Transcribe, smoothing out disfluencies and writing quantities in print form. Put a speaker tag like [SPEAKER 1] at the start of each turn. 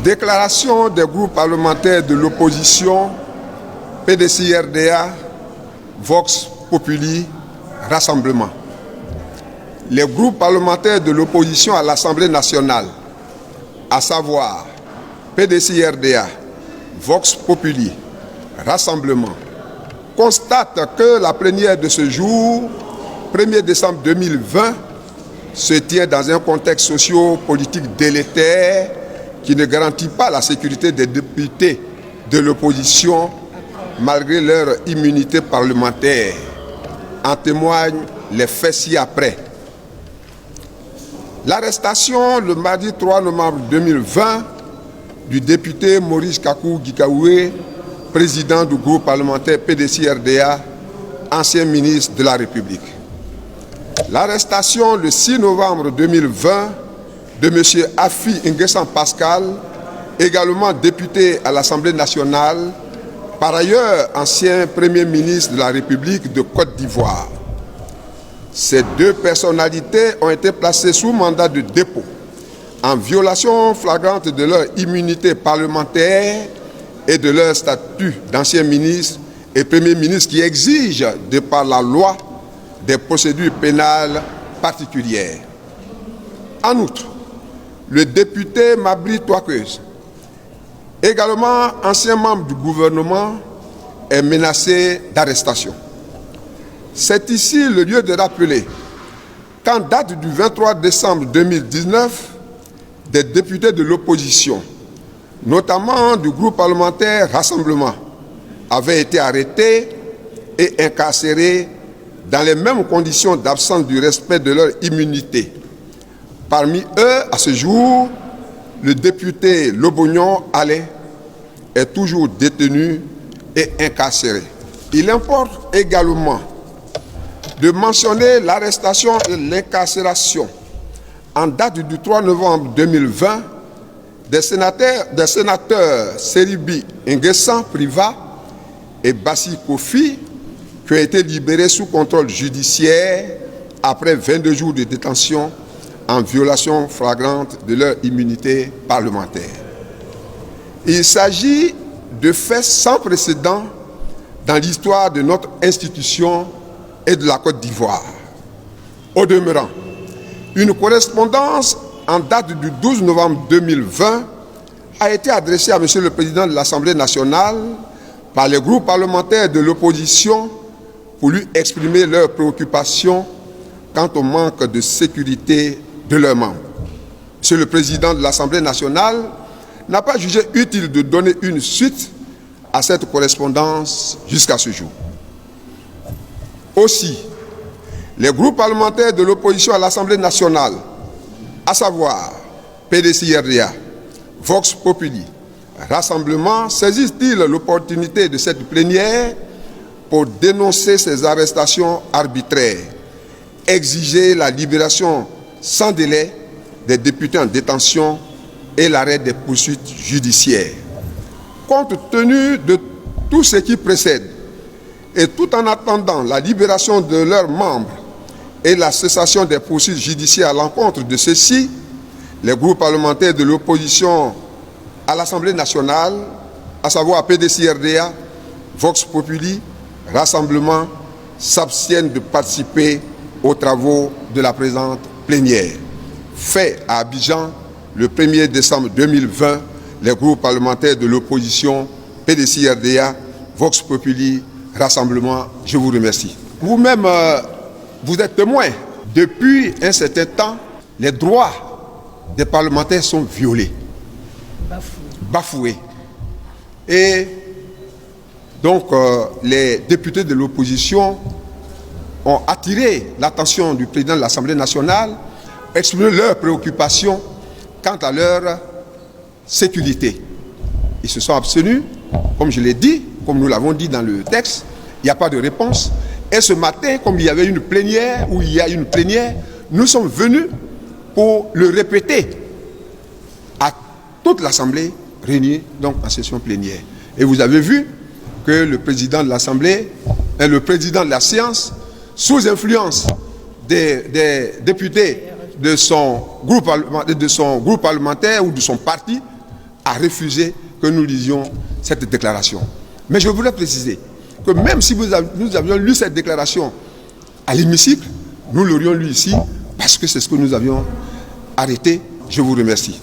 [SPEAKER 1] Déclaration des groupes parlementaires de l'opposition, PDCI-RDA, Vox Populi, Rassemblement. Les groupes parlementaires de l'opposition à l'Assemblée nationale, à savoir PDCI-RDA, Vox Populi, Rassemblement, constatent que la plénière de ce jour, 1er décembre 2020, se tient dans un contexte socio-politique délétère qui ne garantit pas la sécurité des députés de l'opposition malgré leur immunité parlementaire. En témoignent les faits ci-après. L'arrestation le mardi 3 novembre 2020 du député Maurice Kakou Gikaoué, président du groupe parlementaire PDCI-RDA, ancien ministre de la République. L'arrestation le 6 novembre 2020 de M. Afi Nguessan Pascal, également député à l'Assemblée nationale, par ailleurs ancien Premier ministre de la République de Côte d'Ivoire. Ces deux personnalités ont été placées sous mandat de dépôt en violation flagrante de leur immunité parlementaire et de leur statut d'ancien ministre et Premier ministre qui exige, de par la loi, des procédures pénales particulières. En outre, le député Mabri Touakeuse, également ancien membre du gouvernement, est menacé d'arrestation. C'est ici le lieu de rappeler qu'en date du 23 décembre 2019, des députés de l'opposition, notamment du groupe parlementaire Rassemblement, avaient été arrêtés et incarcérés dans les mêmes conditions d'absence du respect de leur immunité. Parmi eux, à ce jour, le député Lobognon Allais est toujours détenu et incarcéré. Il importe également de mentionner l'arrestation et l'incarcération en date du 3 novembre 2020 des sénateurs Seribi Nguessan Priva et Bassi Kofi qui ont été libérés sous contrôle judiciaire après 22 jours de détention en violation flagrante de leur immunité parlementaire. Il s'agit de faits sans précédent dans l'histoire de notre institution et de la Côte d'Ivoire. Au demeurant, une correspondance en date du 12 novembre 2020 a été adressée à M. le Président de l'Assemblée nationale par les groupes parlementaires de l'opposition pour lui exprimer leurs préoccupations quant au manque de sécurité de leurs membres. M. le Président de l'Assemblée nationale n'a pas jugé utile de donner une suite à cette correspondance jusqu'à ce jour. Aussi, les groupes parlementaires de l'opposition à l'Assemblée nationale, à savoir PDCI-RDA, Vox Populi, Rassemblement, saisissent-ils l'opportunité de cette plénière pour dénoncer ces arrestations arbitraires, exiger la libération sans délai des députés en détention et l'arrêt des poursuites judiciaires. Compte tenu de tout ce qui précède, et tout en attendant la libération de leurs membres et la cessation des poursuites judiciaires à l'encontre de ceux-ci, les groupes parlementaires de l'opposition à l'Assemblée nationale, à savoir PDCI-RDA, Vox Populi, Rassemblement, s'abstiennent de participer aux travaux de la présente plénière. Fait à Abidjan, le 1er décembre 2020, les groupes parlementaires de l'opposition, PDCI-RDA, Vox Populi, Rassemblement, je vous remercie. Vous-même, vous êtes témoin. Depuis un certain temps, les droits des parlementaires sont violés, bafoués. Et donc, les députés de l'opposition ont attiré l'attention du président de l'Assemblée nationale, exprimé leurs préoccupations quant à leur sécurité. Ils se sont abstenus, comme je l'ai dit, comme nous l'avons dit dans le texte, il n'y a pas de réponse. Et ce matin, comme il y avait une plénière, ou il y a une plénière, nous sommes venus pour le répéter à toute l'Assemblée réunie donc en session plénière. Et vous avez vu que le président de l'Assemblée et le président de la séance, sous influence des députés de son groupe parlementaire ou de son parti, a refusé que nous lisions cette déclaration. Mais je voudrais préciser que même si nous avions lu cette déclaration à l'hémicycle, nous l'aurions lu ici parce que c'est ce que nous avions arrêté. Je vous remercie.